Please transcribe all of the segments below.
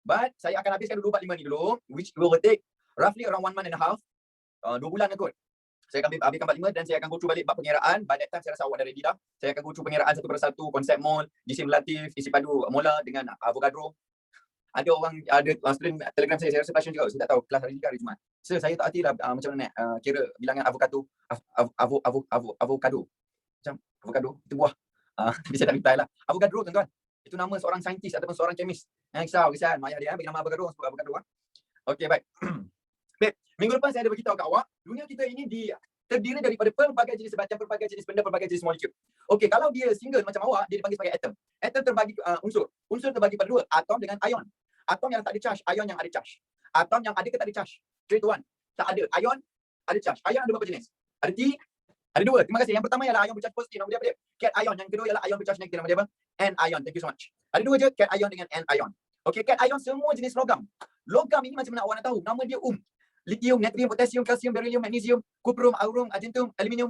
But saya akan habiskan dulu 45 ni dulu, which will take roughly around 1 month and a half. 2 bulan kot. Saya akan habiskan 45 dan saya akan go through balik bab pengiraan. By that time saya rasa awak dah ready dah. Saya akan go through pengiraan satu persatu, konsep mol, disimulatif, isi padu molar dengan Avogadro. Ada orang, ada student Telegram saya rasa passion juga. Saya tak tahu kelas hari ni ke hari Jumaat. Saya tak hati lah macam mana kira bilangan avocado. Avocado. Macam avocado, itu buah. Tapi saya tak reply lah. Avogadro tuan-tuan. Itu nama seorang saintis ataupun seorang kemis. Risau, kesian. Mak ayah dia bagi nama Avogadro, sebut Avogadro. Okey, baik. Baik, minggu depan saya ada beritahu kat awak, dunia kita ini terdiri daripada pelbagai jenis macam pelbagai jenis benda, pelbagai jenis molekul. Okey, kalau dia single macam awak, dia dipanggil sebagai atom. Atom terbagi unsur. Unsur terbagi pada dua, atom dengan ion. Atom yang tak ada charge, ion yang ada charge. Atom yang ada ke tak ada charge? 3 to 1. Tak ada. Ion ada charge. Ion ada berapa jenis? Ada ada 2. Terima kasih. Yang pertama ialah ion bercharge positif, nama dia apa dia? Cation ion. Yang kedua ialah ion bercharge negatif, nama dia apa? Anion. Thank you so much. Ada 2 je, cation ion dengan anion. Okey, cation ion semua jenis logam. Logam ini macam mana awak nak tahu? Nama dia lithium, natrium, potasium, kalsium, beryllium, magnesium, cuprum, aurum, argentum, aluminium,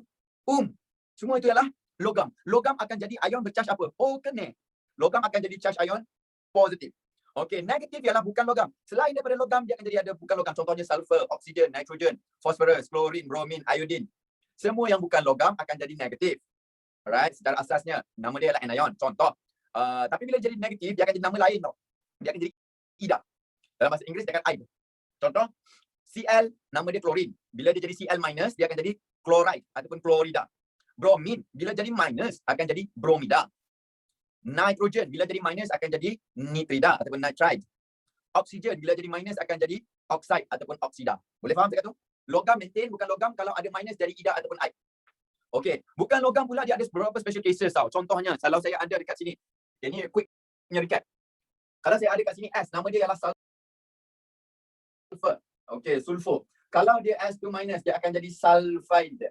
semua itu adalah logam. Logam akan jadi ion bercharge apa? Kena. Logam akan jadi charge ion positif. Okey, negatif ialah bukan logam. Selain daripada logam, dia akan jadi ada bukan logam. Contohnya sulfur, oksigen, nitrogen, phosphorus, klorin, bromin, iodine. Semua yang bukan logam akan jadi negatif. Alright, secara asasnya nama dia adalah anion. Contoh. Tapi bila jadi negatif, dia akan jadi nama lain tau. Dia akan jadi ida. Dalam bahasa Inggeris dia akan ide. Contoh, Cl, nama dia klorin. Bila dia jadi Cl minus, dia akan jadi chloride ataupun klorida. Bromin, bila jadi minus, akan jadi bromida. Nitrogen, bila jadi minus, akan jadi nitrida ataupun nitride. Oksigen, bila jadi minus, akan jadi oxide ataupun oksida. Boleh faham cakap tu? Logam maintain, bukan logam. Kalau ada minus, jadi ida ataupun ide. Okey, bukan logam pula dia ada beberapa special cases tau. Contohnya, kalau saya ada dekat sini. Ini quick punya recap. Kalau saya ada dekat sini S, nama dia ialah sulfur. Okey, sulfur. Kalau dia S2 minus, dia akan jadi sulfide.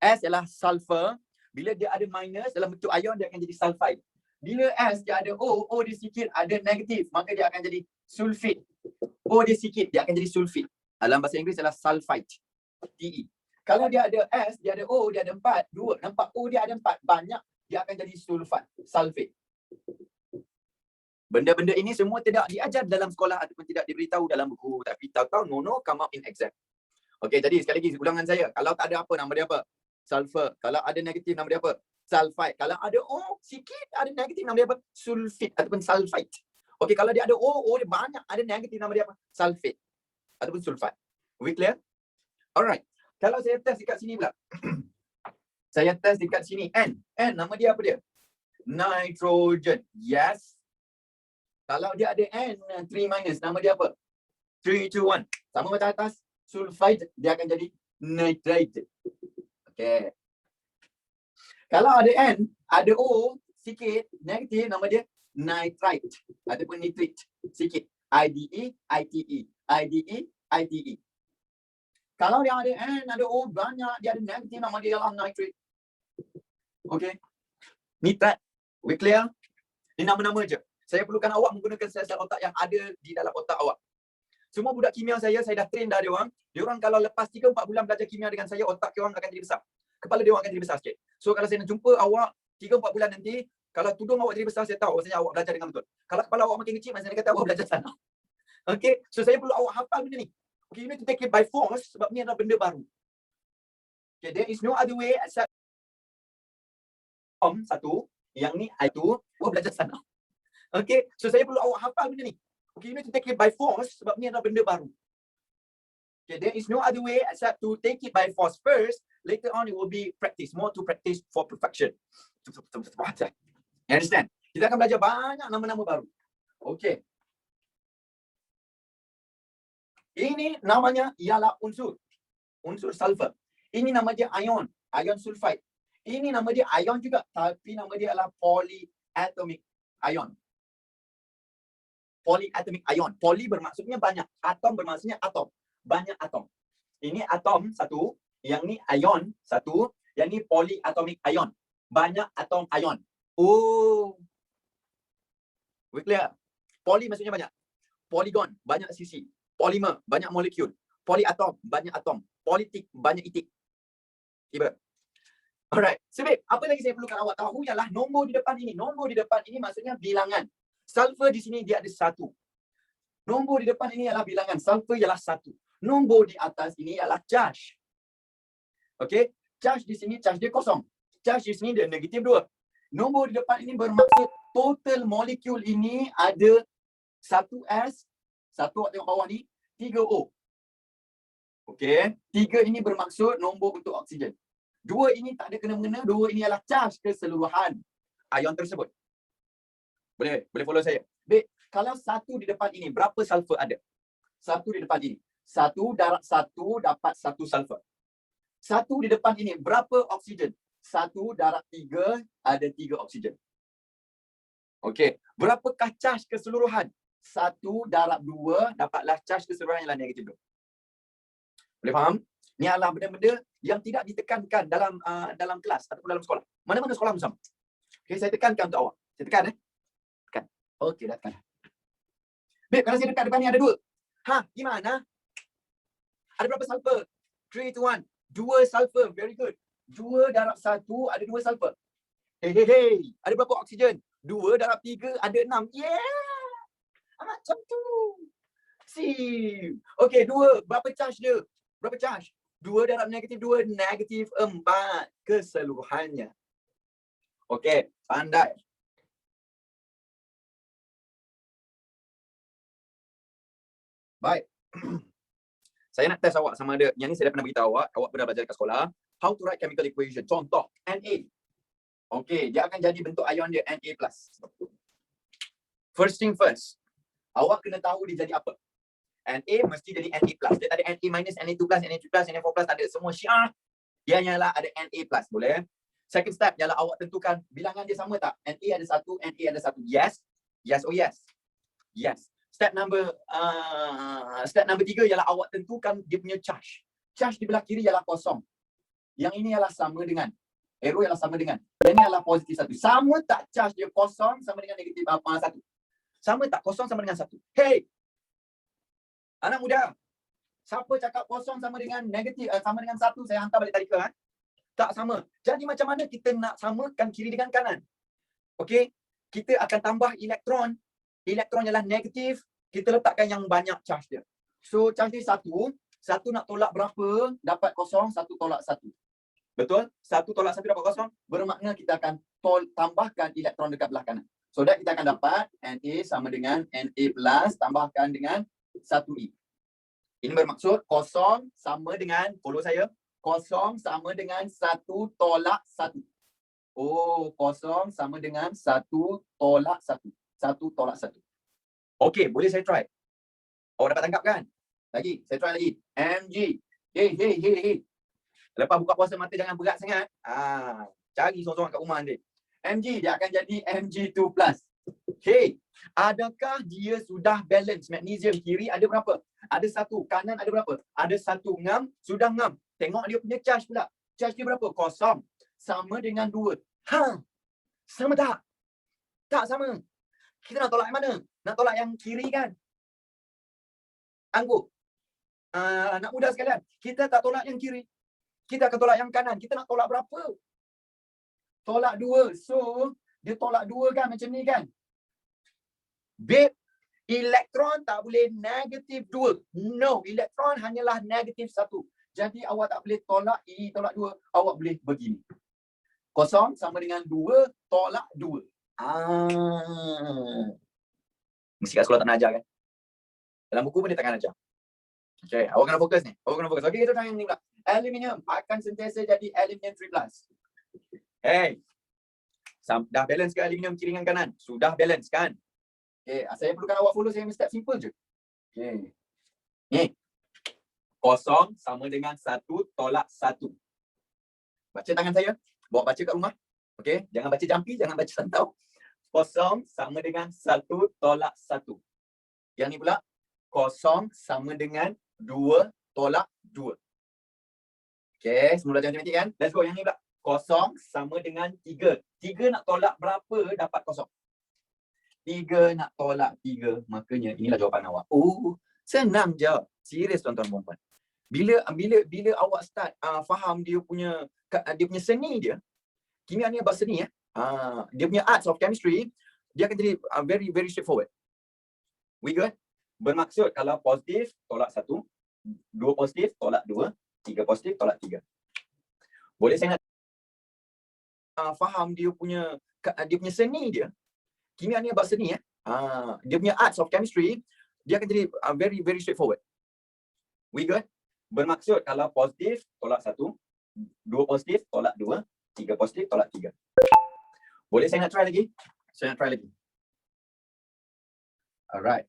S ialah sulfur. Bila dia ada minus dalam bentuk ion, dia akan jadi sulfide. Bila S dia ada O dia sikit ada negatif, maka dia akan jadi sulfate. O dia sikit, dia akan jadi sulfate. Dalam bahasa Inggeris ialah sulfite. Te. Kalau dia ada S, dia ada O, dia ada 4, 2. Nampak O dia ada 4, banyak, dia akan jadi sulfate. Benda-benda ini semua tidak diajar dalam sekolah ataupun tidak diberitahu dalam buku. Tapi tahu-tahu no come out in exam. Okey, jadi sekali lagi ulangan saya. Kalau tak ada apa, nama dia apa? Sulfur. Kalau ada negatif, nama dia apa? Sulfide. Kalau ada O, sikit ada negatif, nama dia apa? Sulfate ataupun sulfite. Okey, kalau dia ada O dia banyak, ada negatif, nama dia apa? Sulfate ataupun sulfide. We clear? Alright. Kalau saya test dekat sini pula. Saya test dekat sini. N, nama dia apa dia? Nitrogen. Yes. Kalau dia ada N, 3 minus, nama dia apa? 3, 2, 1. Sama macam atas. Sulfide, dia akan jadi nitrate. Okay. Kalau ada N, ada O, sikit, negatif, nama dia nitrite. Ataupun nitrate, sikit. IDE, ITE. IDE, ITE. Kalau dia ada N, ada O, banyak, dia ada negatif, nama dia adalah nitrate. Okay. Nitrate. We clear? Ini nama-nama je. Saya perlukan awak menggunakan sel-sel otak yang ada di dalam otak awak. Semua budak kimia saya dah train dah dia orang. Dia orang kalau lepas 3-4 bulan belajar kimia dengan saya, otak dia orang akan jadi besar. Kepala dia orang akan jadi besar sikit. So kalau saya nak jumpa awak 3-4 bulan nanti, kalau tudung awak jadi besar, saya tahu maksudnya awak belajar dengan betul. Kalau kepala awak makin kecil, maksudnya kata awak belajar sana. Okay, so saya perlu awak hafal benda ni. Okay, you need to take it by force sebab ni adalah benda baru. Okay, there is no other way except satu, yang ni itu, awak belajar sana. Okay, so saya perlu awak hafal benda ni. Okay, you need to take it by force sebab ni adalah benda baru. Okay, there is no other way except to take it by force first. Later on, it will be practice. More to practice for perfection. You understand? Kita akan belajar banyak nama-nama baru. Okay. Ini namanya ialah unsur. Unsur sulfur. Ini nama dia ion. Ion sulfide. Ini nama dia ion juga. Tapi nama dia adalah polyatomic ion. Polyatomic ion. Poly bermaksudnya banyak. Atom bermaksudnya atom. Banyak atom. Ini atom satu. Yang ni ion satu. Yang ni polyatomic ion. Banyak atom ion. Oh. We clear? Poly maksudnya banyak. Polygon, banyak sisi. Polimer, banyak molekul. Polyatom, banyak atom. Politik, banyak itik. Tiba. Alright. Sebab apa lagi saya perlukan awak tahu ialah nombor di depan ini. Nombor di depan ini maksudnya bilangan. Sulfur di sini dia ada 1. Nombor di depan ini adalah bilangan. Sulfur ialah 1. Nombor di atas ini adalah charge. Okey, charge di sini charge dia kosong. Charge di sini dia negatif 2. Nombor di depan ini bermaksud total molekul ini ada 1S, 1 awak tengok bawah ni, 3O. Okey, 3 ini bermaksud nombor untuk oksigen. 2 ini tak ada kena-mengena, 2 ini adalah charge keseluruhan ion tersebut. Boleh follow saya. Baik, kalau 1 di depan ini, berapa sulfur ada? 1 di depan ini. 1 darab 1 dapat 1 sulfur. 1 di depan ini, berapa oksigen? 1 darab 3 ada 3 oksigen. Okey, berapakah charge keseluruhan? 1 darab 2 dapatlah charge keseluruhan ialah negatif 2. Boleh faham? Ini adalah benda-benda yang tidak ditekankan dalam kelas ataupun dalam sekolah. Mana-mana sekolah pun sama. Okey, saya tekankan untuk awak. Saya tekan Tekan. Okey, dah tekan. Baik, kalau saya dekat depan ni ada 2. Gimana? Ada berapa sulfur? 3 to 1. 2 sulfur, very good. 2 darab 1 ada 2 sulfur. Hey. Ada berapa oksigen? 2 darab 3 ada 6. Yeah! Macam tu. Sip. Okey, 2. Berapa charge dia? Berapa charge? 2 darab negatif 2, negatif 4 keseluruhannya. Okey, pandai. Baik. Saya nak test awak sama ada, yang ni saya dah pernah beritahu awak pernah belajar kat sekolah. How to write chemical equation. Contoh, Na. Okey, dia akan jadi bentuk ion dia Na+. First thing first, awak kena tahu dia jadi apa. Na mesti jadi Na+. Dia tak ada Na minus, Na2+, Na3+, Na4+, tak ada. Semua syiah. Dia ialah ada Na+. Boleh? Second step ialah awak tentukan bilangan dia sama tak? Na ada 1, Na ada 1. Yes. Yes or yes? Yes. Step number 3 ialah awak tentukan dia punya charge. Charge di belah kiri ialah kosong. Yang ini ialah sama dengan. Arrow ialah sama dengan. Yang ini ialah positif 1. Sama tak charge dia kosong sama dengan negatif 1? Sama tak kosong sama dengan 1? Hey! Anak muda. Siapa cakap kosong sama dengan negatif sama dengan 1, saya hantar balik tadika. Tak sama. Jadi macam mana kita nak samakan kiri dengan kanan? Okey? Kita akan tambah elektron. Elektron ialah negatif, kita letakkan yang banyak charge dia. So charge dia 1 nak tolak berapa? Dapat kosong, 1 tolak 1. Betul? 1 tolak 1 dapat kosong, bermakna kita akan tambahkan elektron dekat belah kanan. So that kita akan dapat Na sama dengan Na+ tambahkan dengan 1E. Ini bermaksud kosong sama dengan, follow saya, kosong sama dengan 1 tolak 1. Oh, kosong sama dengan 1 tolak 1. 1 tolak 1. Okey, boleh saya try? Awak dapat tangkap kan? Lagi, saya try lagi. Mg. Hey. Lepas buka puasa mata jangan berat sangat. Cari sorang-sorang kat rumah nanti. Mg, dia akan jadi Mg2+. Hey, adakah dia sudah balance? Magnesium kiri ada berapa? Ada 1. Kanan ada berapa? Ada 1. Ngam, sudah ngam. Tengok dia punya charge pula. Charge dia berapa? Kosong. Sama dengan 2. Sama tak? Tak sama. Kita nak tolak yang mana? Nak tolak yang kiri kan? Anggur. Anak muda sekalian, kita tak tolak yang kiri. Kita akan tolak yang kanan. Kita nak tolak berapa? Tolak 2. So, dia tolak 2 kan macam ni kan? Babe, elektron tak boleh negatif 2. No, elektron hanyalah negatif 1. Jadi awak tak boleh tolak ini, tolak 2. Awak boleh begini. Kosong sama dengan 2 tolak 2. Mesti kat sekolah tak nak ajar kan? Dalam buku pun dia takkan ajar. Okay, awak kena fokus ni. Okay, kita try yang ni pula. Aluminium akan sentiasa jadi aluminium 3+. Hey, dah balance ke aluminium kiri dengan kanan? Sudah balance kan? Okay, saya perlukan awak follow saya step simple je. Okay. Ni. Kosong sama dengan 1 tolak 1. Baca tangan saya. Bawa baca kat rumah. Okay, jangan baca jampi, jangan baca santau. Kosong sama dengan 1 tolak 1. Yang ni pula, kosong sama dengan 2 tolak 2. Okay, semua belajar matematik kan? Let's go. Yang ni pula, kosong sama dengan 3. 3 nak tolak berapa dapat kosong? 3 nak tolak 3. Makanya inilah jawapan awak. Oh, senang je. Serius tuan-tuan dan puan-puan. Bila awak start faham dia punya seni dia. Kimia ni about seni ya. Dia punya arts of chemistry. dia akan jadi very very straightforward. We good? Bermaksud kalau positif tolak 1, 2 positif tolak 2, 3 positif tolak 3. Boleh saya nak faham dia punya seni dia. Kimia ni about seni dia punya arts of chemistry, dia akan jadi very very straightforward. We good? Bermaksud kalau positif tolak 1, 2 positif tolak 2, 3 positif tolak 3. Boleh saya nak try lagi? Saya nak try lagi. Alright.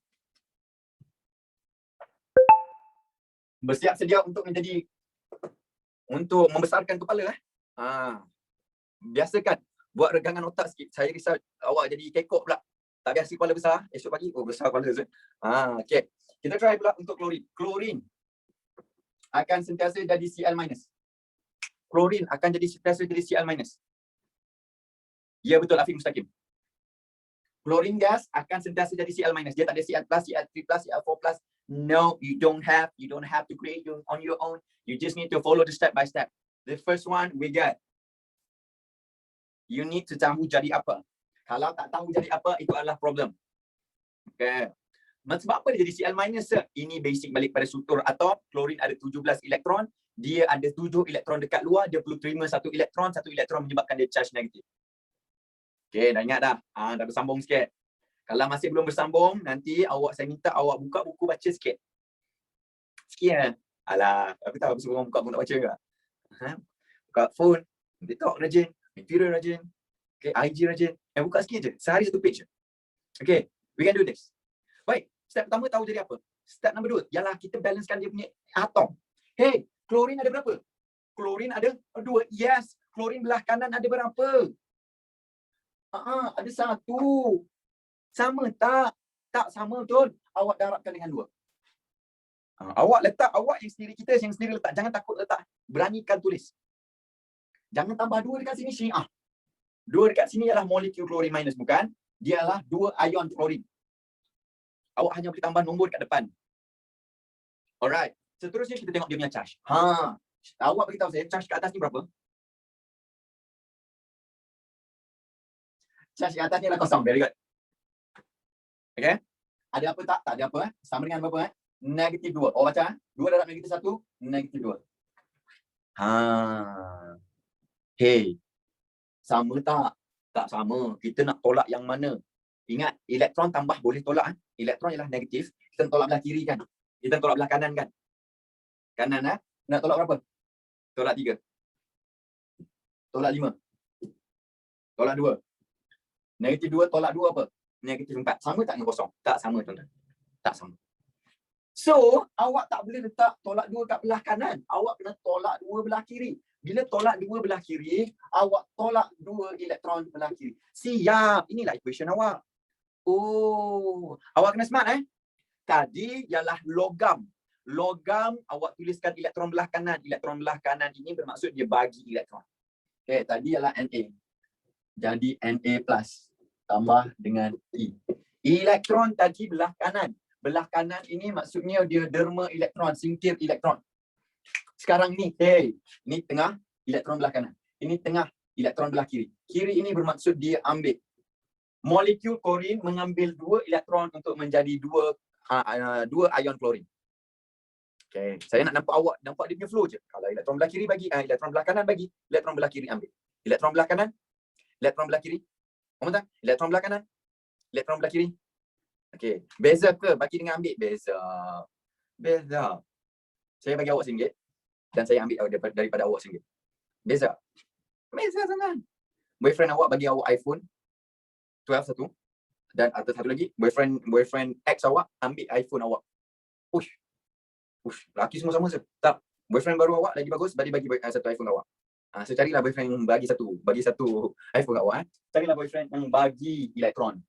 Bersiap sedia untuk membesarkan kepala biasakan buat regangan otak sikit. Saya risau awak jadi kekok pula. Tak biasa kepala besar. Esok pagi besar kepala tu. Okey. Kita try pula untuk klorin. Klorin akan sentiasa jadi Cl-. Klorin akan sentiasa jadi Cl-. Ya betul, Afiq Mustaqim. Klorin gas akan sentiasa jadi Cl-. Dia tak ada Cl+, Cl3+, Cl4+. No, you don't have to create on your own. You just need to follow the step by step. The first one we got. You need to tahu jadi apa. Kalau tak tahu jadi apa, itu adalah problem. Okay. Sebab apa dia jadi Cl-? Ini basic balik pada struktur atom. Klorin ada 17 elektron. Dia ada 7 elektron dekat luar. Dia perlu terima 1 elektron. 1 elektron menyebabkan dia charge negatif. Okay, dah ingat dah. Dah bersambung sikit. Kalau masih belum bersambung, nanti saya minta awak buka buku baca sikit. Sikit. Alah, aku tahu semua orang buka buku nak baca ke? Buka phone, TikTok rajin, Twitter rajin, okay, IG rajin. Buka sikit je. Sehari 1 page je. Okay, we can do this. Baik, step pertama tahu jadi apa. Step nombor 2, ialah kita balancekan dia punya atom. Hey, klorin ada berapa? Klorin ada 2. Yes, klorin belah kanan ada berapa? Ada 1. Sama tak? Tak sama betul. Awak darabkan dengan 2. Awak letak, awak yang sendiri letak. Jangan takut letak. Beranikan tulis. Jangan tambah 2 dekat sini Syiah. 2 dekat sini ialah molekul klorin minus, bukan? Dia adalah 2 ion klorin. Awak hanya boleh tambah nombor kat depan. Alright. Seterusnya kita tengok dia punya charge. Awak beritahu saya charge kat atas ni berapa? Charge kat atas ni adalah kosong. Very good. Okay. Ada apa tak? Tak ada apa. Sama dengan berapa? Negatif 2. Awak baca. 2 darab negatif 1. Negatif 2. Hey. Sama tak? Tak sama. Kita nak tolak yang mana? Ingat, elektron tambah boleh tolak. Elektron ialah negatif. Kita tolak belah kiri kan? Kita tolak belah kanan kan? Kanan nak tolak berapa? Tolak 3. Tolak 5. Tolak 2. Negatif 2 tolak 2 apa? Negatif 4. Sama tak dengan kosong? Tak sama tuan-tuan. Tak sama. So, awak tak boleh letak tolak 2 kat belah kanan. Awak kena tolak 2 belah kiri. Bila tolak 2 belah kiri, awak tolak 2 elektron belah kiri. Siap. Inilah equation awak. Oh, awak kena smart Tadi ialah logam. Logam awak tuliskan elektron belah kanan. Elektron belah kanan ini bermaksud dia bagi elektron. Okay, tadi ialah Na. Jadi Na+ tambah dengan E. Elektron tadi belah kanan. Belah kanan ini maksudnya dia derma elektron, singkir elektron. Sekarang ni, ini tengah elektron belah kanan. Ini tengah elektron belah kiri. Kiri ini bermaksud dia ambil. Molekul klorin mengambil 2 elektron untuk menjadi 2 ion klorin. Okay, saya nak nampak dia punya flow je. Kalau elektron belah kiri bagi, elektron belah kanan bagi, elektron belah kiri ambil. Elektron belah kanan, elektron belah kiri. Momentan, elektron belah kanan, elektron belah kiri. Okey, beza ke bagi dengan ambil? Beza. Beza. Saya bagi awak RM1 dan saya ambil daripada awak RM1. Beza. Beza sangat. Boyfriend awak bagi awak iPhone 12 satu dan ada satu lagi boyfriend ex awak ambil iPhone awak. Ush, laki semua sama tak. Boyfriend baru awak lagi bagus bagi satu iPhone awak. So carilah boyfriend yang bagi satu iPhone awak. Carilah boyfriend yang bagi elektron.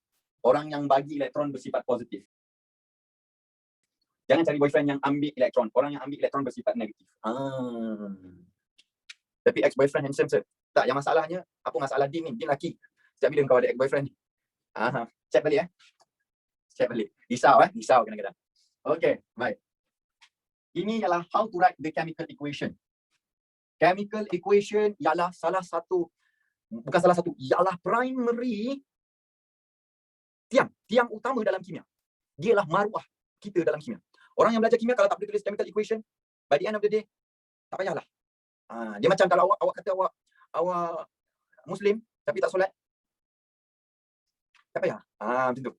Orang yang bagi elektron bersifat positif. Jangan cari boyfriend yang ambil elektron. Orang yang ambil elektron bersifat negatif. Tapi ex-boyfriend handsome tak, yang masalahnya apa masalah Din ni? Din laki. Setiap bila kau ada ex-boyfriend ni? Check balik Check balik. Risau kadang-kadang. Okay, baik. Ini ialah how to write the chemical equation. Chemical equation ialah ialah primary tiang utama dalam kimia. Dialah maruah kita dalam kimia. Orang yang belajar kimia kalau tak boleh tulis chemical equation, by the end of the day, tak payahlah. Dia macam kalau awak kata awak Muslim tapi tak solat, tak payah. Macam tu.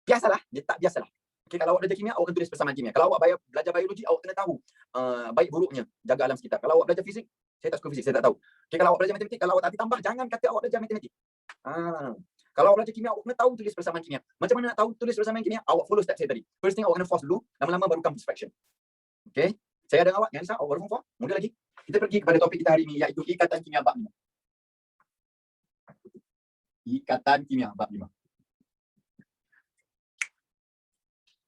Biasalah, dia tak biasalah. Okay, kalau awak belajar kimia, awak kena tulis persamaan kimia. Kalau awak belajar biologi, awak kena tahu baik buruknya jaga alam sekitar. Kalau awak belajar fizik, saya tak suka fizik, saya tak tahu. Okay, kalau awak belajar matematik, kalau awak tak tambah, jangan kata awak belajar matematik. Kalau awak belajar kimia, awak kena tahu tulis persamaan kimia. Macam mana nak tahu tulis persamaan kimia? Awak follow step saya tadi. First thing awak kena force dulu, lama-lama baru come fraction. Okay, saya ada awak, jangan risau, awak baru form 4, mudah lagi. Kita pergi kepada topik kita hari ini, iaitu ikatan kimia bab 5. Ikatan kimia bab 5.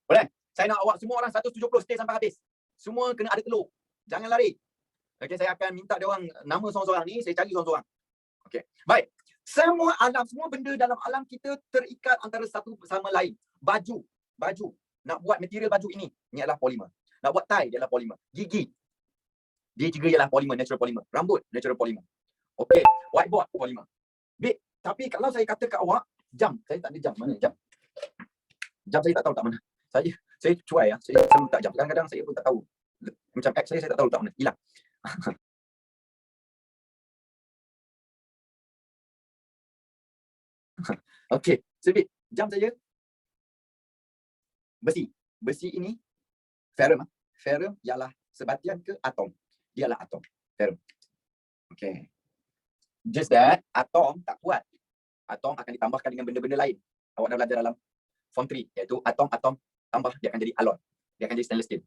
Boleh? Saya nak awak semua orang 170 stay sampai habis. Semua kena ada telur. Jangan lari. Okey, saya akan minta dia orang nama seorang-seorang ni, saya cari seorang-seorang. Okey. Baik. Semua alam, semua benda dalam alam kita terikat antara satu sama lain. Baju. Nak buat material baju ini adalah polimer. Nak buat tie, dia adalah polimer. Gigi. Dia juga ialah polimer, natural polymer. Rambut, natural polymer. Okey. Whiteboard, polimer. Baik. Tapi kalau saya kata kat awak, jam. Saya tak ada jam. Mana jam? Jam saya tak tahu tak mana. Saya cuai ya. Saya selalu tak jam. Kadang-kadang saya pun tak tahu. Macam X saya tak tahu tak mana. Hilang. Okey. Sedikit. Jam saja. Besi. Besi ini ferrum. Ferrum ialah sebatian ke atom. Dialah atom. Ferrum. Okey. Just that atom tak kuat. Atom akan ditambahkan dengan benda-benda lain. Awak dah belajar dalam form 3, iaitu atom tambah dia akan jadi alloy. Dia akan jadi stainless steel.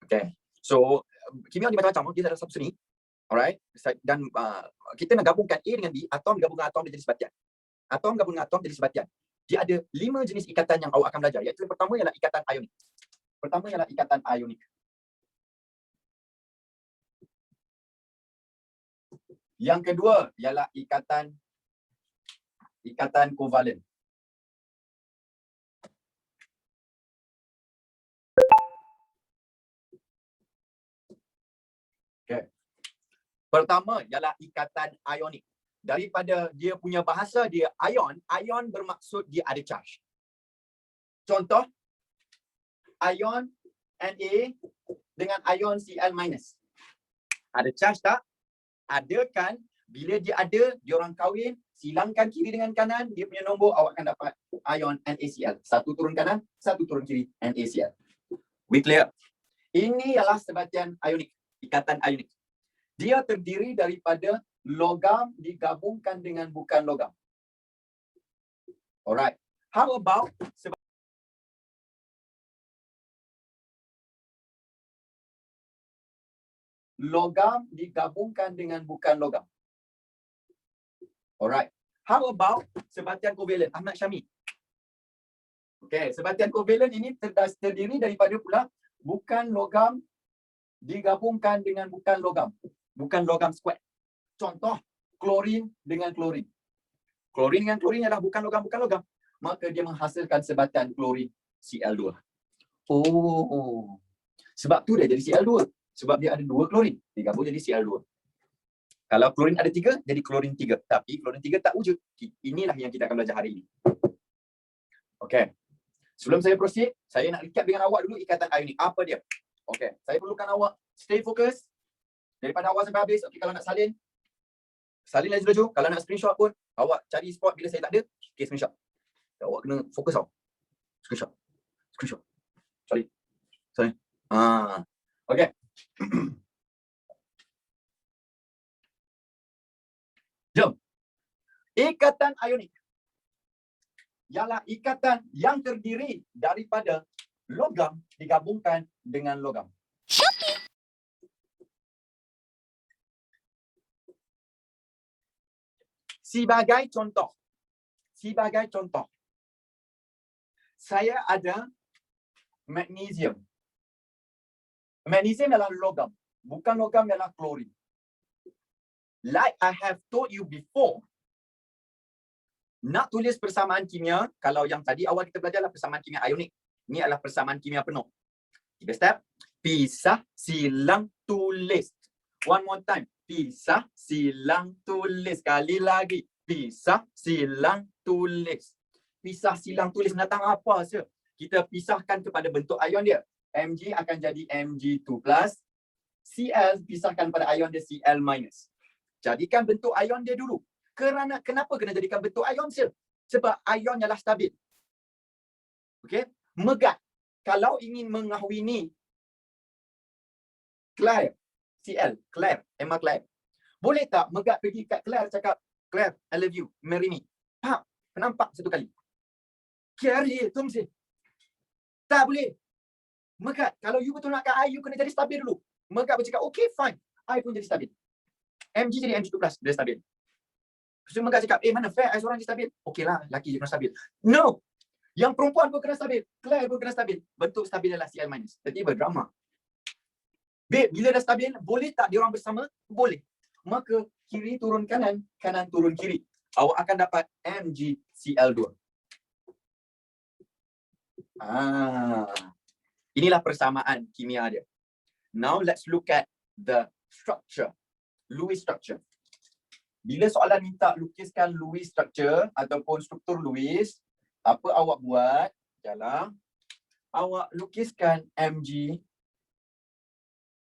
Okay. So, kimia ni macam-macam. Dia adalah satu seni. Alright. Dan kita nak gabungkan A dengan B. Atom digabung dengan atom dia jadi sebatian. Atom gabung dengan atom jadi sebatian. Dia ada 5 jenis ikatan yang awak akan belajar. Iaitu yang pertama ialah ikatan ionik. Pertama ialah ikatan ionik. Yang kedua ialah ikatan kovalen. Okay. Pertama ialah ikatan ionik. Daripada dia punya bahasa dia ion bermaksud dia ada charge. Contoh, ion Na dengan ion Cl-. Ada charge tak? Ada kan? Bila dia ada, dia orang kahwin, silangkan kiri dengan kanan, dia punya nombor, awak akan dapat ion NaCl. Satu turun kanan, satu turun kiri, NaCl. We clear? Ini ialah sebatian ionik, ikatan ionik. Dia terdiri daripada logam digabungkan dengan bukan logam. Alright. How about logam digabungkan dengan bukan logam? Alright. How about sebatian kovalen? Ahmad Syami. Okay, sebatian kovalen ini terdiri daripada pula bukan logam digabungkan dengan bukan logam. Bukan logam square. Contoh, klorin dengan klorin. Klorin dengan klorin adalah bukan logam. Maka dia menghasilkan sebatian klorin Cl2. Oh. Sebab tu dia jadi Cl2. Sebab dia ada 2 klorin. Digabung jadi Cl2. Kalau klorin ada 3, jadi klorin 3. Tapi klorin 3 tak wujud. Inilah yang kita akan belajar hari ini. Okey. Sebelum saya proceed, saya nak recap dengan awak dulu ikatan ionik. Apa dia? Okey. Saya perlukan awak stay fokus. Daripada awal sampai habis. Okey, kalau nak salin laju-laju. Kalau nak screenshot pun, awak cari spot bila saya tak ada. Okey, screenshot. Awak kena fokus tau. Screenshot. Sorry. Okey. Jom. Ikatan ionik ialah ikatan yang terdiri daripada logam digabungkan dengan logam. Sebagai contoh, saya ada magnesium. Magnesium adalah logam. Bukan logam ialah klorin. Like I have told you before, nak tulis persamaan kimia, kalau yang tadi awal kita belajar adalah persamaan kimia ionik. Ini adalah persamaan kimia penuh. 3 step. Pisah, silang, tulis. One more time. Pisah, silang, tulis. Sekali lagi. Pisah, silang, tulis. pisah silang tulis datang apa saja. Kita pisahkan kepada bentuk ion dia. Mg akan jadi Mg2+. Cl pisahkan pada ion dia Cl-. Jadikan bentuk ion dia dulu. Kenapa kena jadikan bentuk ion saja? Sebab ion ialah stabil. Okey? Megat. Kalau ingin mengahwini Claire, Cl, Claire, Emma Claire. Boleh tak Megat pergi kat Claire cakap, Claire, I love you, marry me. Faham? Nampak satu kali. Claire, tumsi. Tak boleh. Megat, kalau you betul nak kat I, you kena jadi stabil dulu. Megat bercakap, okay, fine. I pun jadi stabil. Mg jadi Mg2+, dia stabil. So Megat cakap, mana fair, I seorang je stabil. Okay lah, lelaki je kena stabil. No! Yang perempuan pun kena stabil. Claire pun kena stabil. Bentuk stabil adalah Cl-. Tiba-tiba drama. Babe, bila dah stabil, boleh tak diorang bersama? Boleh. Maka kiri turun kanan, kanan turun kiri. Awak akan dapat MgCl2. Inilah persamaan kimia dia. Now let's look at the structure. Lewis structure. Bila soalan minta lukiskan Lewis structure ataupun struktur Lewis, apa awak buat? Ialah awak lukiskan Mg.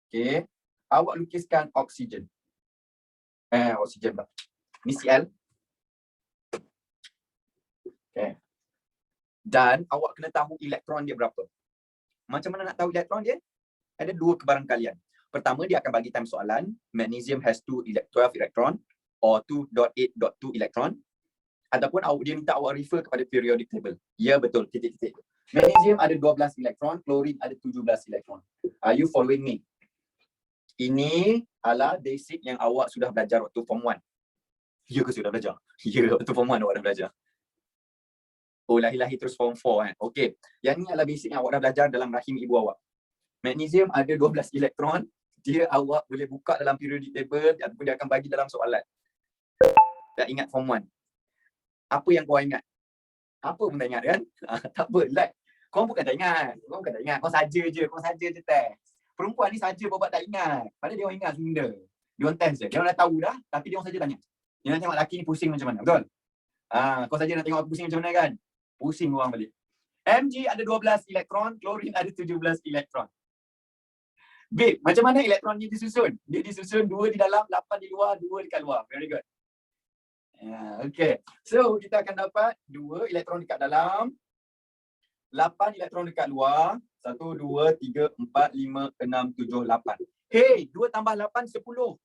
Okey. Awak lukiskan oksigen. Oksigen tak. Ni Cl. Okay. Dan awak kena tahu elektron dia berapa. Macam mana nak tahu elektron dia? Ada dua kebarangkalian. Pertama, dia akan bagi time soalan. Magnesium has 12 electron or 2.8.2 electron. Ataupun dia minta awak refer kepada periodic table. Ya, betul. Titik-titik. Magnesium ada 12 elektron, klorin ada 17 elektron. Are you following me? Ini adalah basic yang awak sudah belajar waktu form 1. Ya ke sudah belajar? Ya, waktu form 1 awak dah belajar. Oh, lahir-lahir terus form 4 kan. Okey. Yang ni adalah basic yang awak dah belajar dalam rahim ibu awak. Magnesium ada 12 elektron. Dia awak boleh buka dalam periodic table ataupun dia akan bagi dalam soalan. Tak ingat form 1. Apa yang kau ingat? Apa pun tak ingat kan? Tak apa. Like. Kau bukan tak ingat. Kau saja je test. Perempuan ni saja buat tak ingat. Padahal dia orang ingat benda. Dia orang test je. Dia orang dah tahu dah. Tapi dia orang saja tanya. Dia nak tengok lelaki ni pusing macam mana. Betul? Kau saja nak tengok aku pusing macam mana kan? Pusing orang balik. Mg ada 12 elektron. Klorin ada 17 elektron. Babe, macam mana elektron ni disusun? Dia disusun 2 di dalam, 8 di luar, 2 dekat luar. Very good. Okay. So, kita akan dapat 2 elektron dekat dalam, 8 elektron dekat luar. 1, 2, 3, 4, 5, 6, 7, 8. Hey, 2 tambah 8, 10.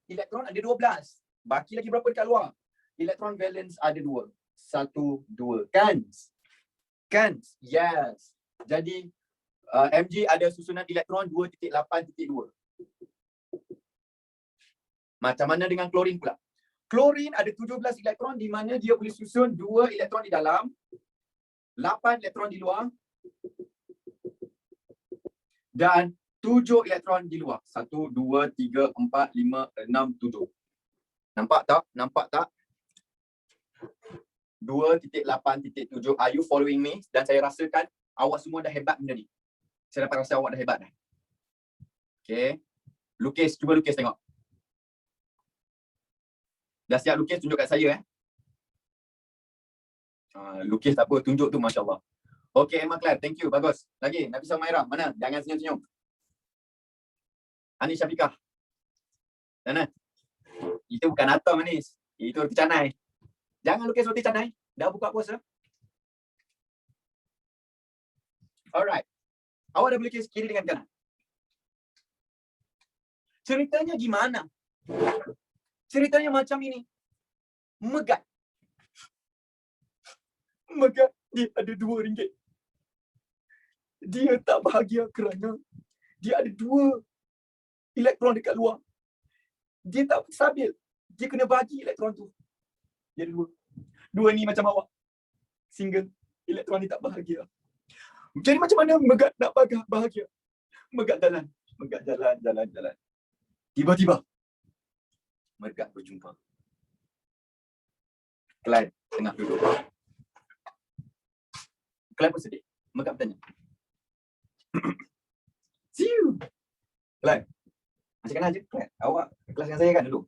Elektron ada 12. Baki lagi berapa dekat luar? Elektron valence ada 2. 1, 2. Cans? Yes. Jadi, Mg ada susunan elektron 2.8.2. Macam mana dengan klorin pula? Klorin ada 17 elektron di mana dia boleh susun 2 elektron di dalam, 8 elektron di luar dan 7 elektron di luar. 1, 2, 3, 4, 5, 6, 7. Nampak tak? 2.8.7. Are you following me? Dan saya rasakan awak semua dah hebat benda ni. Saya dapat rasa awak dah hebat dah. Okay. Cuba lukis tengok. Dah siap lukis, tunjuk kat saya lukis tak apa, tunjuk tu Masya Allah. Okay, Emma Claire, thank you, bagus. Lagi, Nafisa Maira, mana? Jangan senyum-senyum. Anis Syafiqah. Mana? Itu bukan atom Anis. Itu roti canai. Jangan lukis roti canai. Dah buka puasa. Alright. Awak dah boleh lukis kiri dengan kanan. Ceritanya gimana? Ceritanya macam ini. Megat, dia ada RM2. Dia tak bahagia kerana dia ada 2 elektron dekat luar. Dia tak stabil. Dia kena bagi elektron tu. Dia ada 2 ni macam awak. Single. Elektron ni tak bahagia. Jadi macam mana Megat nak bahagia? Megat jalan. Tiba-tiba Megat berjumpa Clyde tengah duduk. Clyde pun sedih. Megat bertanya, Siu Clyde, macam mana aja Clyde? Awak kelas dengan saya kan dulu?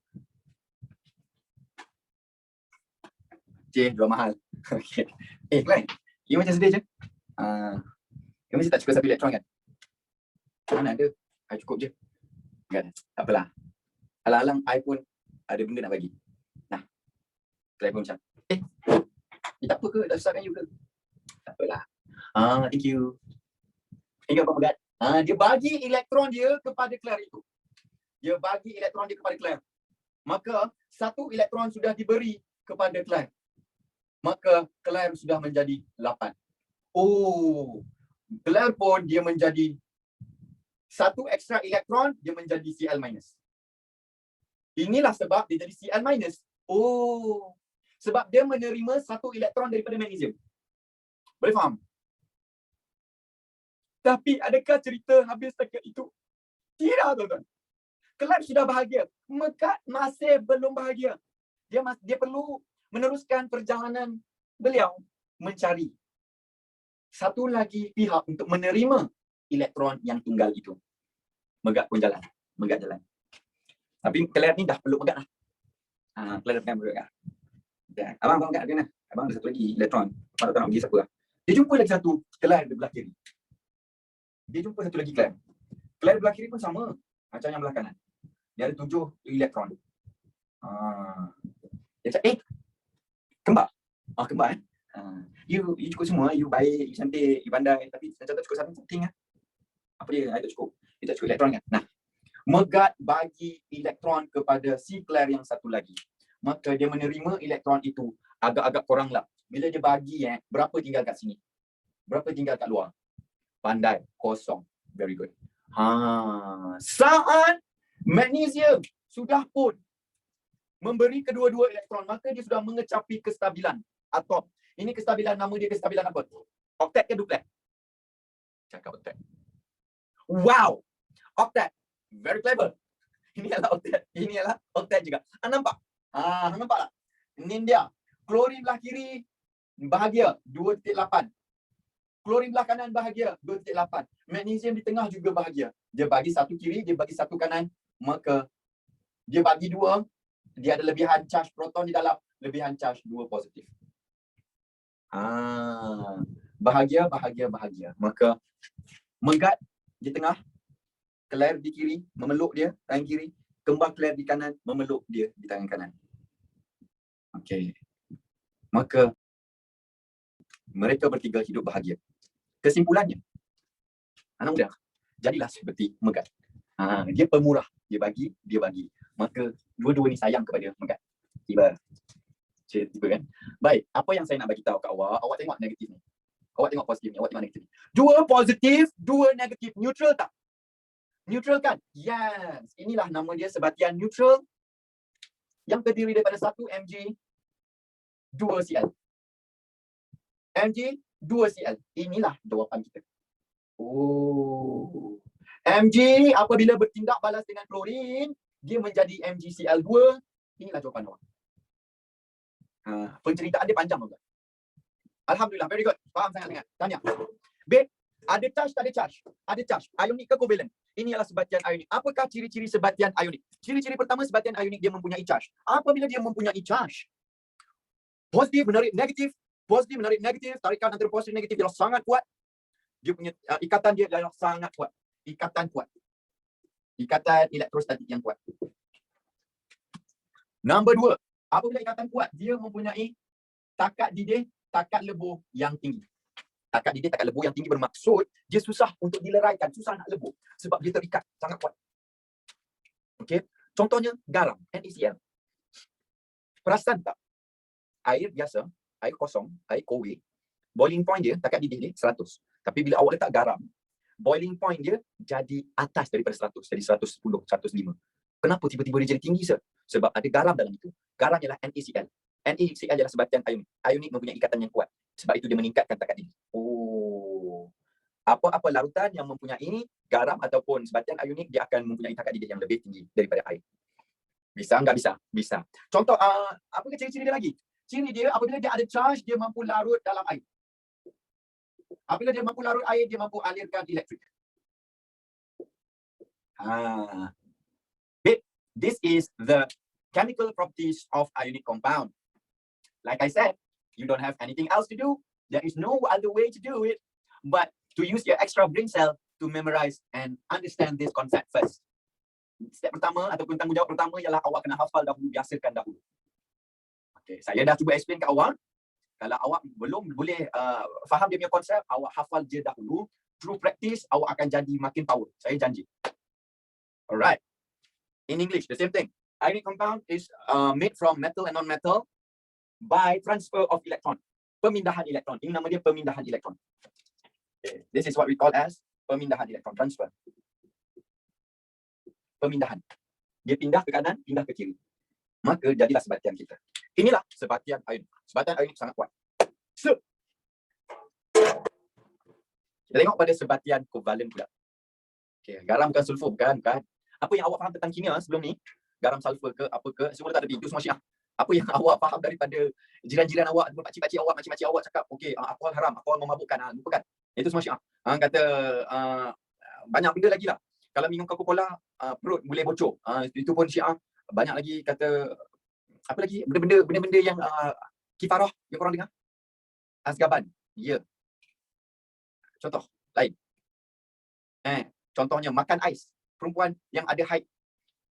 Jual mahal. Okay. Klein, you macam sedih je. You mesti tak cukup satu elektron kan? Mana ada? I cukup je. Kan? Tak apalah. Alang-alang I pun ada benda nak bagi. Nah, Klein pun macam, tak apa ke? Tak susahkan you ke? Tak apalah. Thank you. Thank you, Abang Megat. Dia bagi elektron dia kepada Claire itu. Dia bagi elektron dia kepada Claire. Maka satu elektron sudah diberi kepada Claire. Maka Claire sudah menjadi 8. Oh, Claire pun dia menjadi satu ekstra elektron, dia menjadi Cl-. Inilah sebab dia jadi Cl-. Oh, sebab dia menerima satu elektron daripada magnesium. Boleh faham? Tapi adakah cerita habis dekat itu? Tidak, tuan-tuan. Claire sudah bahagia. Megat masih belum bahagia. Dia perlu meneruskan perjalanan beliau mencari satu lagi pihak untuk menerima elektron yang tunggal itu. Megat pun jalan. Megat jalan. Tapi Claire ni dah peluk Megat lah. Claire dah peluk Megat. Abang Megat kena. Abang ada satu lagi elektron. Abang tak nak pergi siapa lah. Dia jumpa lagi satu Claire di belah kiri. Dia jumpa satu lagi Claire. Claire belah kiri pun sama macam yang belah kanan. Dia ada 7 elektron. Dia cakap, kembar. Kembar kan? You cukup semua, you baik, you cantik, you pandai, tapi macam tak cukup something lah. Apa dia? I tak cukup. Dia tak cukup elektron kan? Nah, Megat bagi elektron kepada si Claire yang satu lagi. Maka dia menerima elektron itu agak-agak kurang lah. Bila dia bagi, berapa tinggal kat sini? Berapa tinggal kat luar? Pandai, kosong. Very good. Saat magnesium sudah pun memberi kedua-dua elektron, maka dia sudah mengecapi kestabilan atom. Ini kestabilan, nama dia kestabilan apa? Oktet ke duplet? Cakap oktet. Wow! Oktet. Very clever. Ini adalah oktet. Ini adalah oktet juga. Nampak? Nampak tak? Ini dia. Klorin belah kiri bahagia 2.8. Klorin belah kanan bahagia 2.8. Magnesium di tengah juga bahagia. Dia bagi satu kiri, dia bagi satu kanan. Maka dia bagi 2. Dia ada lebihan charge proton di dalam, lebihan charge 2 positif. Bahagia. Maka Megat di tengah, Claire di kiri, memeluk dia tangan kiri, kembar Claire di kanan, memeluk dia di tangan kanan. Okey. Maka mereka bertiga hidup bahagia. Kesimpulannya, anak muda, jadilah seperti Megat. Dia pemurah, dia bagi. Maka dua-dua ni sayang kepada Megat. Tiba kan? Baik, apa yang saya nak bagi tahu kat awak, awak tengok negatif ni. Awak tengok positif ni, awak tengok negatif ni. 2 positif, 2 negatif. Neutral tak? Neutral kan? Yes. Inilah nama dia, sebatian neutral yang terdiri daripada 1 Mg, 2 Cl. Mg, 2 Cl. Inilah jawapan kita. Oh. Mg apabila bertindak balas dengan klorin, dia menjadi MgCl2. Inilah jawapan awak. Penceritaan dia panjang juga. Alhamdulillah, very good. Faham sangat-sangat. Tanya. B, ada charge tak ada charge? Ada charge. Ionik ke covalent? Ini adalah sebatian ionik. Apakah ciri-ciri sebatian ionik? Ciri-ciri pertama, sebatian ionik dia mempunyai charge. Apabila dia mempunyai charge, positif menarik negatif, tarikan antara positif dan negatif ialah sangat kuat. Dia punya ikatan dia ialah sangat kuat. Ikatan kuat. Ikatan elektrostatik yang kuat. Nombor 2, apabila ikatan kuat, dia mempunyai takat didih, takat lebur yang tinggi. Takat didih, takat lebur yang tinggi bermaksud dia susah untuk dileraikan, susah nak lebur sebab dia terikat sangat kuat. Okey, contohnya garam, NaCl. Perasan tak? Air biasa, air kosong, air kowe, boiling point dia, takat didih dia 100. Tapi bila awak letak garam, boiling point dia jadi atas daripada 100, jadi 110, 105. Kenapa tiba-tiba dia jadi tinggi, sir? Sebab ada garam dalam itu. Garam ialah NaCl. NaCl ialah sebatian ionik. Ionik mempunyai ikatan yang kuat. Sebab itu dia meningkatkan takat didih. Oh. Apa-apa larutan yang mempunyai garam ataupun sebatian ionik, dia akan mempunyai takat didih yang lebih tinggi daripada air. Bisa enggak bisa? Bisa. Contoh, apa ke ciri-ciri dia lagi? Ciri dia apabila dia ada charge, dia mampu larut dalam air. Apabila dia mampu larut air, dia mampu alirkan elektrik. This is the chemical properties of ionic compound. Like I said, you don't have anything else to do. There is no other way to do it but to use your extra brain cell to memorize and understand this concept first. Step pertama ataupun tanggungjawab pertama ialah awak kena hafal dahulu, biasakan dahulu. Okay, saya dah cuba explain kat awak. Kalau awak belum boleh faham dia punya konsep, awak hafal je dahulu. Through practice, awak akan jadi makin power. Saya janji. Alright. In English, the same thing. Ionic compound is made from metal and non-metal by transfer of electron. Pemindahan elektron. Ini nama dia pemindahan elektron. Okay. This is what we call as pemindahan elektron, transfer. Pemindahan. Dia pindah ke kanan, pindah ke kiri. Maka jadilah sebatian kita. Inilah sebatian ionik. Sebatian ionik sangat kuat. Kita tengok pada sebatian kovalen pula. Okay. Garam bukan sulfur, bukan. Apa yang awak faham tentang kimia sebelum ni, garam sulfur ke, apa ke, semua tak ada, itu semua syiah. Apa yang awak faham daripada jiran-jiran awak, pakcik-pakcik awak cakap, okey, alkohol haram, alkohol memabukkan, lupakan. Itu semua syiah. Kata banyak benda lagi lah. Kalau minum Coca-Cola, perut boleh bocor. Itu pun syiah. Banyak lagi kata, apa lagi, benda-benda yang kifarah yang korang dengar. Azgaban, ya. Contoh lain. Contohnya makan ais. Perempuan yang ada haid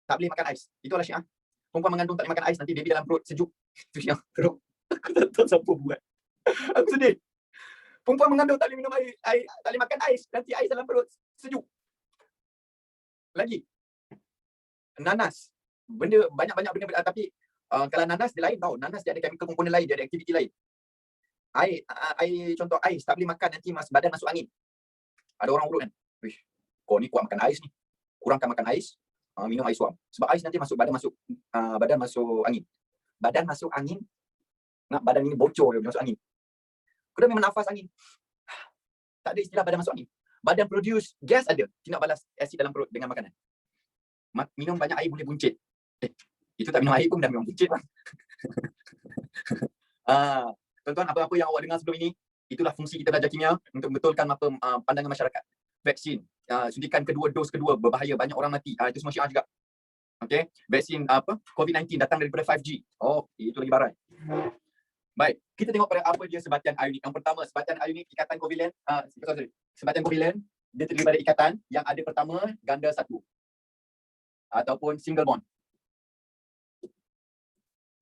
tak boleh makan ais. Itulah syiah. Perempuan mengandung tak boleh makan ais, nanti baby dalam perut sejuk. Itu syiah. Teruk. Aku tak tahu siapa buat. Aku sedih. Perempuan mengandung tak boleh minum air, tak boleh makan ais, nanti ais dalam perut sejuk. Lagi. Nanas. Banyak-banyak benda, tapi kalau nanas dia lain tau. Nanas dia ada chemical komponen lain, dia ada aktiviti lain. Air contoh ais tak boleh makan, nanti badan masuk angin. Ada orang urut kan. Wish, kau ni kuat makan ais ni. Kurangkan makan ais, minum air suam. Sebab ais nanti badan masuk angin. Badan masuk angin, nak badan ini bocor dia masuk angin. Kau dah memang nafas angin. Tak ada istilah badan masuk angin. Badan produce gas ada, tindak balas asid dalam perut dengan makanan. Minum banyak air boleh buncit. Itu tak minum air pun dah memang buncit lah. Tuan-tuan, apa-apa yang awak dengar sebelum ini, itulah fungsi kita belajar kimia untuk membetulkan pandangan masyarakat. Vaksin, suntikan kedua, dos kedua berbahaya, banyak orang mati. Itu semua syiah juga. Okey, vaksin COVID-19 datang daripada 5G. Oh, itu lagi barai. Baik, kita tengok pada apa dia sebatian ionik. Yang pertama, sebatian ionik ikatan kovalen. Sebatian kovalen dia terdiri pada ikatan yang ada pertama ganda satu ataupun single bond.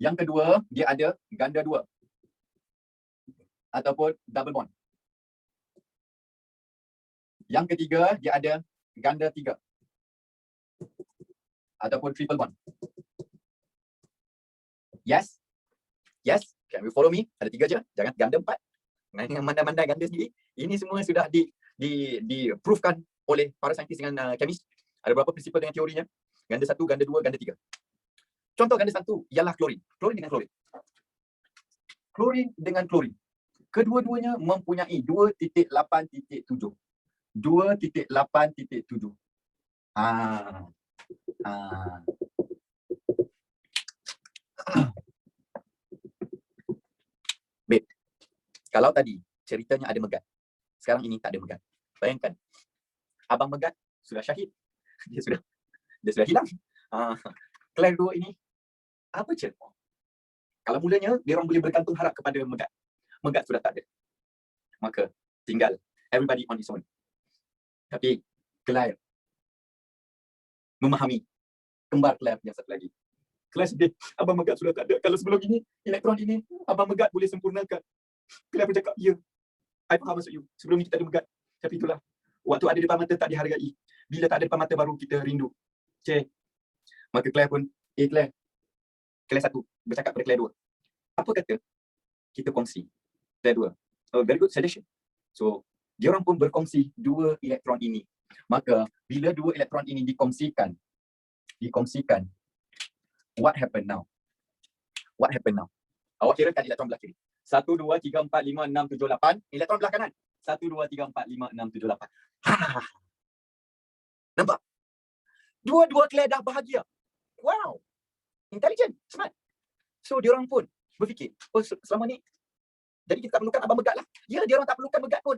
Yang kedua, dia ada ganda dua ataupun double bond. Yang ketiga, dia ada ganda tiga ataupun triple bond. Yes? Yes? Can you follow me? Ada tiga je, jangan ganda empat. Mandai-mandai ganda sendiri. Ini semua sudah di-proofkan oleh para saintis dengan kemis. Ada beberapa prinsipal dengan teorinya. Ganda satu, ganda dua, ganda tiga. Contoh ganda satu ialah klorin. Klorin dengan klorin. Klorin dengan klorin. Kedua-duanya mempunyai 2.8.7. 2.8.7. Babe, kalau tadi ceritanya ada megat, sekarang ini tak ada megat. Bayangkan, abang megat sudah syahid. Dia sudah hilang. Claire dua ini, apa cerita? Kalau mulanya, dia orang boleh bergantung harap kepada megat. Megat sudah tak ada. Maka, tinggal everybody on his own. Tapi, Claire memahami kembar Claire yang satu lagi. Claire sedih, abang megat sudah tak ada. Kalau sebelum ini, elektron ini, abang megat boleh sempurnakan. Claire pun cakap, ya, I faham maksud you. Sebelum ni kita ada megat. Tapi itulah, waktu ada depan mata tak dihargai. Bila tak ada depan mata baru kita rindu. Cik. Maka Claire pun, Claire satu bercakap pada Claire dua. Apa kata kita kongsi Claire dua? Oh, very good suggestion. So, dia orang pun berkongsi dua elektron ini. Maka, bila dua elektron ini dikongsikan, what happen now? What happen now? Awak kirakan elektron belah kiri. 1, 2, 3, 4, 5, 6, 7, 8. Elektron belah kanan. 1, 2, 3, 4, 5, 6, 7, 8. Nampak? Dua-dua Claire dah bahagia. Wow. Intelligent, smart. So, diorang pun berfikir, oh selama ni, jadi kita tak perlukan abang megat lah. Ya, diorang tak perlukan megat pun.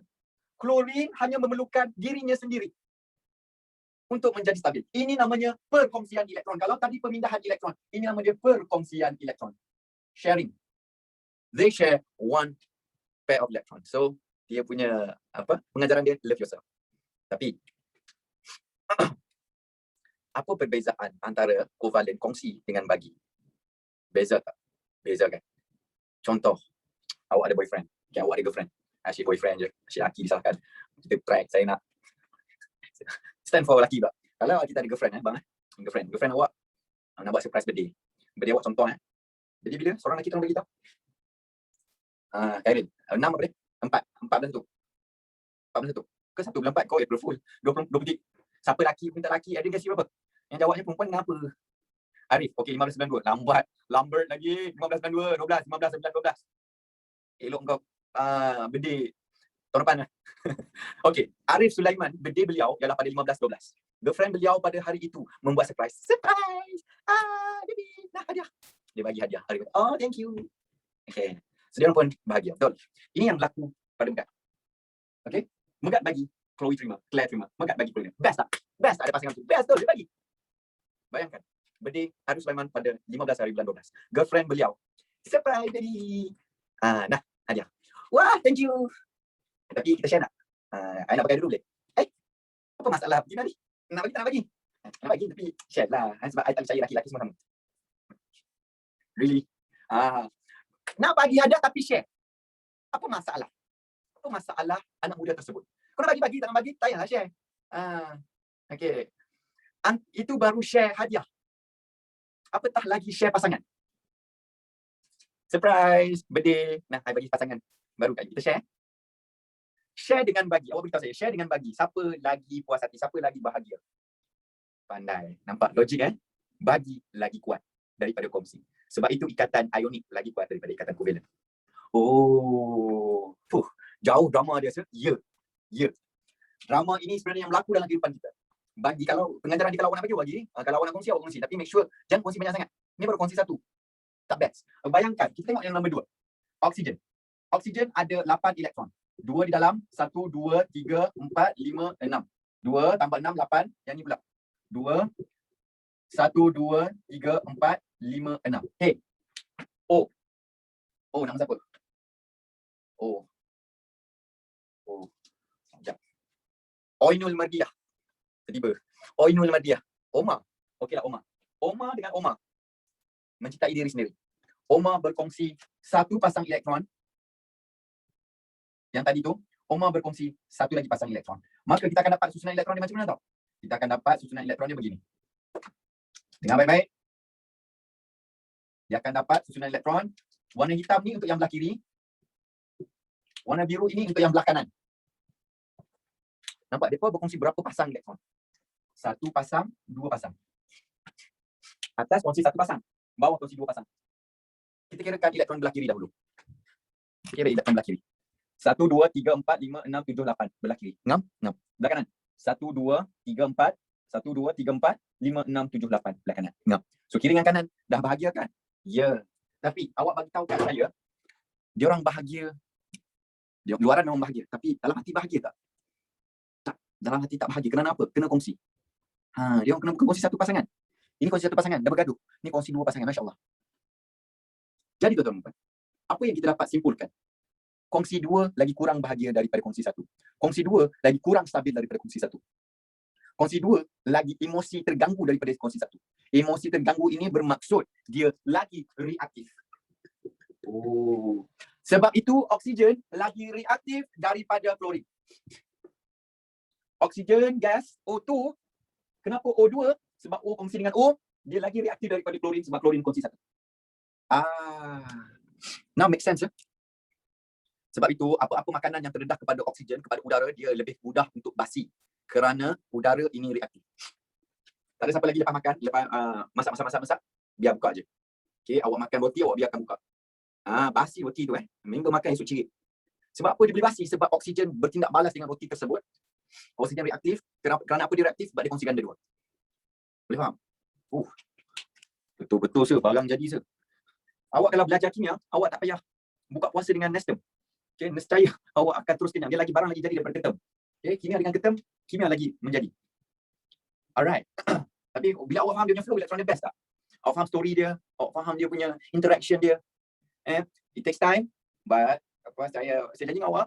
Klorin hanya memerlukan dirinya sendiri untuk menjadi stabil. Ini namanya perkongsian elektron. Kalau tadi pemindahan elektron, ini namanya perkongsian elektron. Sharing. They share one pair of electron. So dia punya pengajaran dia love yourself. Tapi apa perbezaan antara kovalen kongsi dengan bagi? Beza tak? Beza kan? Contoh, awak ada boyfriend, awak ada girlfriend. Asyik boyfriend je, asyik lelaki disalahkan. Kita try, saya nak stand for lelaki pula. Kalau kita ada girlfriend girlfriend awak nak buat surprise birthday. Birthday awak contoh Jadi bila seorang lelaki tolong bagi tahu. Kairin, 6 apa dia? 4 bulan 1. 4 bulan 1. Ke 1 bulan 4 kau April Fool. 23. Siapa lelaki minta lelaki, ada kasih berapa? Yang jawabnya perempuan kenapa? Arif, okey 15.92. Lambat lagi. 15.92, 12, 15, 19, 12. Elok kau birthday tahun depan lah. Okey, Arif Sulaiman, birthday beliau ialah pada 15/12. Girlfriend beliau pada hari itu membuat surprise. Surprise! Baby, nah hadiah. Dia bagi hadiah. Arif, oh thank you. Okay. So dia pun bahagia. Betul. Ini yang berlaku pada Megat. Okey. Megat bagi, Chloe terima, Claire terima. Megat bagi Chloe. Best tak? Best tak ada pasangan tu? Best tu dia bagi. Bayangkan. Birthday Arif Sulaiman pada 15 hari bulan 12. Girlfriend beliau. Surprise baby. Nah hadiah. Wah, thank you. Tapi kita share tak? I nak pakai dulu boleh? Apa masalah? Gimana ni? Nak bagi tak nak bagi? Nak bagi tapi share lah. Sebab I tak percaya laki-laki semua sama. Really? Nak bagi hadiah tapi share. Apa masalah? Apa masalah anak muda tersebut? Kau nak bagi, tak nak bagi, tak payahlah share. Okay. Itu baru share hadiah. Apatah lagi share pasangan. Surprise, birthday. Nah, I bagi pasangan. Baru kan kita share. Share dengan bagi. Awak beritahu saya, share dengan bagi. Siapa lagi puas hati? Siapa lagi bahagia? Pandai. Nampak logik kan? Bagi lagi kuat daripada kongsi. Sebab itu ikatan ionik lagi kuat daripada ikatan kovalen. Jauh drama dia. Ya. Drama ini sebenarnya yang berlaku dalam kehidupan kita. Bagi kalau pengajaran dia, kalau awak nak bagi. Kalau awak nak kongsi, awak kongsi. Tapi make sure jangan kongsi banyak sangat. Ini baru kongsi 1. Tak best. Bayangkan, kita tengok yang nombor 2. Oksigen. Oksigen ada 8 elektron. 2 di dalam, 1, 2, 3, 4, 5, 6. 2 tambah 6, 8. Yang ni pula. 2, 1, 2, 3, 4, 5, 6. Hey. O. Nama siapa? O. Sekejap. Oinul Mardiah. Tiba. Oinul Mardiah. Oma. Okeylah Oma. Oma dengan Oma mencintai diri sendiri. Oma berkongsi 1 pasang elektron. Yang tadi tu, Oma berkongsi 1 lagi pasang elektron. Maka kita akan dapat susunan elektron dia macam mana tau? Kita akan dapat susunan elektron dia begini. Dengar baik-baik. Dia akan dapat susunan elektron. Warna hitam ni untuk yang belah kiri. Warna biru ini untuk yang belah kanan. Nampak mereka berkongsi berapa pasang elektron? 1 pasang, 2 pasang. Atas kongsi 1 pasang. Bawah kongsi 2 pasang. Kita kirakan elektron belah kiri dahulu. Kita kira elektron belah kiri. 1, 2, 3, 4, 5, 6, 7, 8. Belah kiri. Ngam. Belah kanan. 1, 2, 3, 4. 1, 2, 3, 4, 5, 6, 7, 8. Belah kanan. Ngam. So kiri dengan kanan. Dah bahagia kan? Ya. Tapi awak bagi tahu kat saya, dia orang bahagia. Dia luaran memang bahagia. Tapi dalam hati bahagia tak? Tak. Dalam hati tak bahagia. Kerana apa? Kena kongsi. Dia orang kena kongsi 1 pasangan. Ini kongsi 1 pasangan. Dah bergaduh. Ini kongsi 2 pasangan. Masya Allah. Jadi tuan-tuan, apa yang kita dapat simpulkan? Kongsi 2 lagi kurang bahagia daripada kongsi 1. Kongsi 2 lagi kurang stabil daripada kongsi 1. Kongsi 2 lagi emosi terganggu daripada kongsi 1. Emosi terganggu ini bermaksud dia lagi reaktif. Sebab itu oksigen lagi reaktif daripada klorin. Oksigen, gas, O2. Kenapa O2? Sebab O kongsi dengan O, dia lagi reaktif daripada klorin sebab klorin kongsi 1. Now make sense ya? Sebab itu apa-apa makanan yang terdedah kepada oksigen, kepada udara, dia lebih mudah untuk basi kerana udara ini reaktif. Tak ada siapa lagi lepas makan, lepas masak, biar buka je. Okay, awak makan roti, awak biarkan buka. Basi roti tu minggu makan esok cirit. Sebab apa dia boleh basi? Sebab oksigen bertindak balas dengan roti tersebut. Oksigen reaktif. Kerana apa dia reaktif? Sebab dia kongsi ganda 2. Boleh faham? Betul-betul sir, barang jadi sir. Awak kalau belajar kimia, awak tak payah buka puasa dengan nestem. Okay, nescaya awak akan terus kenyang. Dia lagi barang lagi jadi daripada ketem. Okay, kimia dengan ketem, kimia lagi menjadi. Alright. Tapi bila awak faham dia punya flow elektron dia best tak? Awak faham story dia, awak faham dia punya interaction dia. It takes time, but saya janji dengan awak,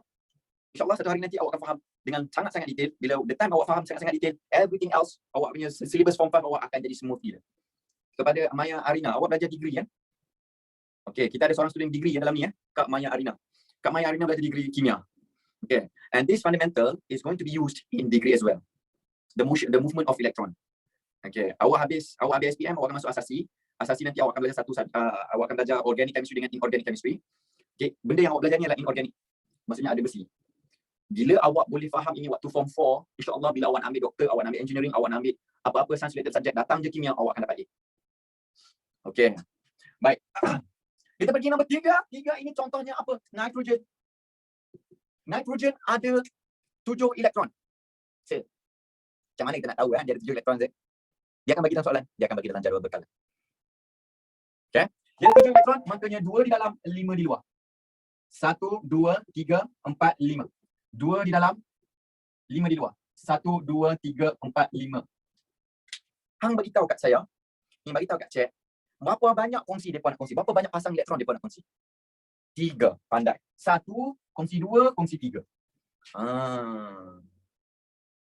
InsyaAllah satu hari nanti awak akan faham dengan sangat-sangat detail. Bila the time awak faham sangat-sangat detail, everything else, awak punya syllabus form 5 awak akan jadi smooth gila. Kepada Maya Arina, awak belajar degree kan? Okay, kita ada seorang student degree dalam ni Kak Maya Arina. Kak Maya Arina belajar degree kimia. Okay, and this fundamental is going to be used in degree as well. The movement of electron. Okay, awak habis SPM, awak akan masuk asasi. Asasi nanti awak akan belajar awak akan belajar organic chemistry dengan inorganic chemistry. Okay, benda yang awak belajar ni adalah inorganic. Maksudnya ada besi. Bila awak boleh faham ini waktu form 4, insya-Allah bila awak nak ambil doktor, awak nak ambil engineering, awak nak ambil apa-apa science related subject, datang je kimia, awak akan dapat A. Okay. Baik. Kita pergi nombor 3. 3 ini contohnya apa? Nitrogen. Nitrogen ada 7 elektron. Macam mana kita nak tahu dia ada 7 elektron? Dia akan bagi dalam soalan. Dia akan bagi dalam jadual bekal. Okay. Dia ada 7 elektron, maknanya 2 di dalam, 5 di luar. 1, 2, 3, 4, 5. 2 di dalam, 5 di luar. 1, 2, 3, 4, 5. Hang beritahu kat saya, ni beritahu kat chat, berapa banyak kongsi mereka nak kongsi? Berapa banyak pasang elektron mereka nak kongsi? 3, pandai. 1, kongsi 2, kongsi 3.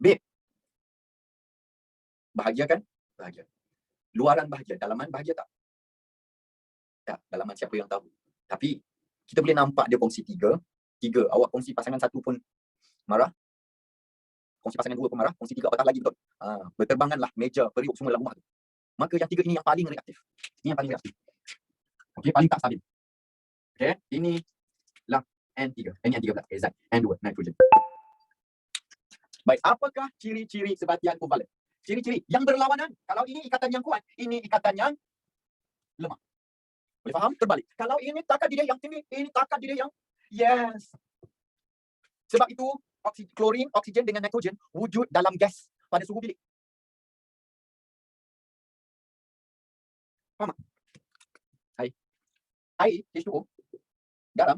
Babe. Bahagia kan? Bahagia. Luaran bahagia, dalaman bahagia tak? Tak, dalaman siapa yang tahu. Tapi kita boleh nampak dia kongsi 3. Awak kongsi pasangan 1 pun marah. Kongsi pasangan 2 pun marah. Kongsi 3 apatah lagi betul. Berterbanganlah meja, periuk semua dalam rumah tu. Maka yang 3 ini yang paling reaktif. Ini yang paling reaktif. Okey, paling tak stabil. Okey, inilah N3. Ini N3 pula. Z. N2, nitrogen. Baik, apakah ciri-ciri sebatian kovalen? Ciri-ciri yang berlawanan. Kalau ini ikatan yang kuat, ini ikatan yang lemah. Boleh faham? Terbalik. Kalau ini takat dia yang tinggi, ini takat dia yang yes. Sebab itu klorin, oksigen dengan nitrogen wujud dalam gas pada suhu bilik. Faham tak? Air, H2O, garam.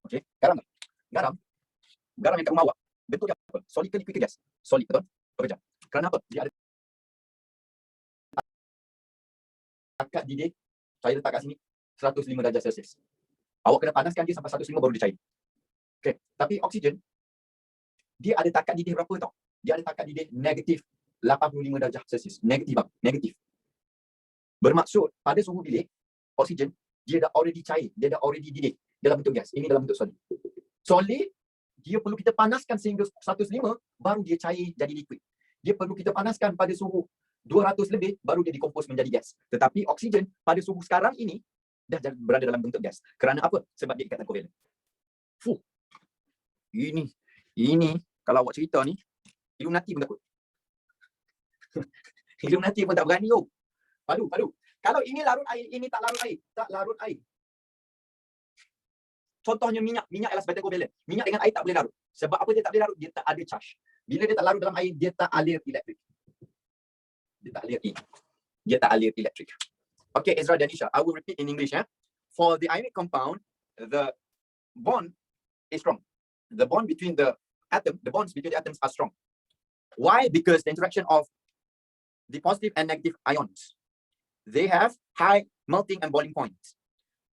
Okey, garam tak? Garam yang kat rumah awak. Bentuk dia apa? Solid ke liquid ke gas? Solid, betul? Bekerja. Kerana apa? Dia ada takat didih. Saya letak kat sini 105 darjah Celsius. Awak kena panaskan dia sampai 105 baru dia cair. Okey, tapi oksigen dia ada takat didih berapa tau? Dia ada takat didih negatif 85 darjah Celsius. Negatif bang, negatif. Bermaksud pada suhu bilik oksigen dia dah already cair, dia dah already didih dalam bentuk gas. Ini dalam bentuk solid. Solid dia perlu kita panaskan sehingga 105 baru dia cair jadi liquid. Dia perlu kita panaskan pada suhu 200 lebih baru dia dikompos menjadi gas. Tetapi oksigen pada suhu sekarang ini dah berada dalam bentuk gas. Kerana apa? Sebab dia ikatan kovalen. Ini kalau awak cerita ni, Illuminati pun takut. Illuminati pun tak berani. Padu. Kalau ini larut air, ini tak larut air. Tak larut air. Contohnya minyak ialah sebatian kovalen. Minyak dengan air tak boleh larut. Sebab apa dia tak boleh larut? Dia tak ada charge. Bila dia tak larut dalam air, dia tak alir elektrik. Dia tak alir elektrik. Okay, Ezra dan Isha, I will repeat in English. For the ionic compound, the bond is strong. The bonds between the atoms are strong. Why? Because the interaction of the positive and negative ions, they have high melting and boiling points.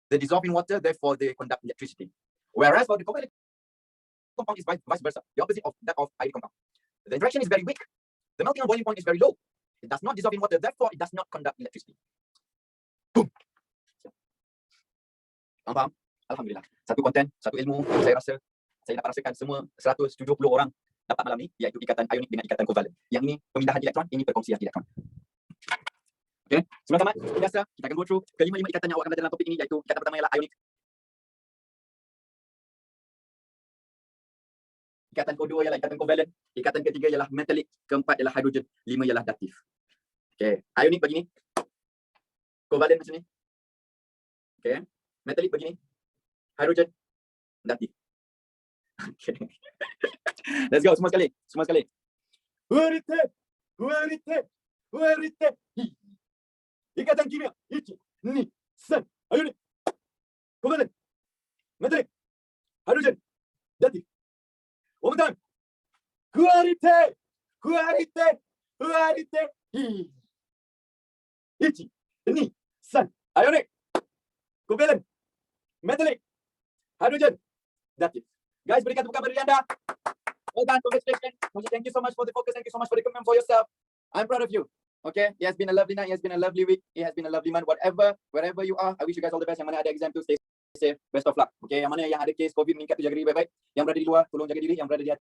They dissolve in water, therefore they conduct electricity. Whereas for the covalent compound is vice versa, the opposite of that of ionic compound. The interaction is very weak. The melting and boiling point is very low. It does not dissolve in water, therefore it does not conduct electricity. Boom. Faham? Alhamdulillah. Satu konten, satu ilmu. Saya rasa saya dapat rasakan semua 170 orang dapat malam ni, iaitu ikatan ionik dengan ikatan kovalen. Yang ini pemindahan elektron, ini perkongsian elektron. Okay, sebelum tamat, biasa kita akan go through kelima-lima ikatan yang awak akan belajar dalam topik ini, iaitu ikatan pertama ialah ionik. Ikatan kedua ialah ikatan kovalen. Ikatan ketiga ialah metalik. Keempat ialah hidrogen. 5 ialah datif. Okay, ionik begini. Kovalen macam ni. Okay, metalik begini. Hidrogen, datif. Okay. Let's go, semua sekali. Huarite. Ikatan kimia. Ichi, ni, san, ionik. Kovalen. Metalik. Hidrogen, datif. One more time. Huarite. Ichi, ni, san, ionik. Kovalen. Metallic, hydrogen, Datif. Guys, berikan tepuk tangan bagi anda. Well done, congratulations. Thank you so much for the focus. Thank you so much for the commitment for yourself. I'm proud of you. Okay, it has been a lovely night. It has been a lovely week. It has been a lovely month. Wherever you are, I wish you guys all the best. Yang mana ada exam tu, stay safe. Best of luck. Okay, yang mana yang ada case COVID meningkat tu, jaga diri baik-baik. Yang berada di luar, tolong jaga diri. Yang berada di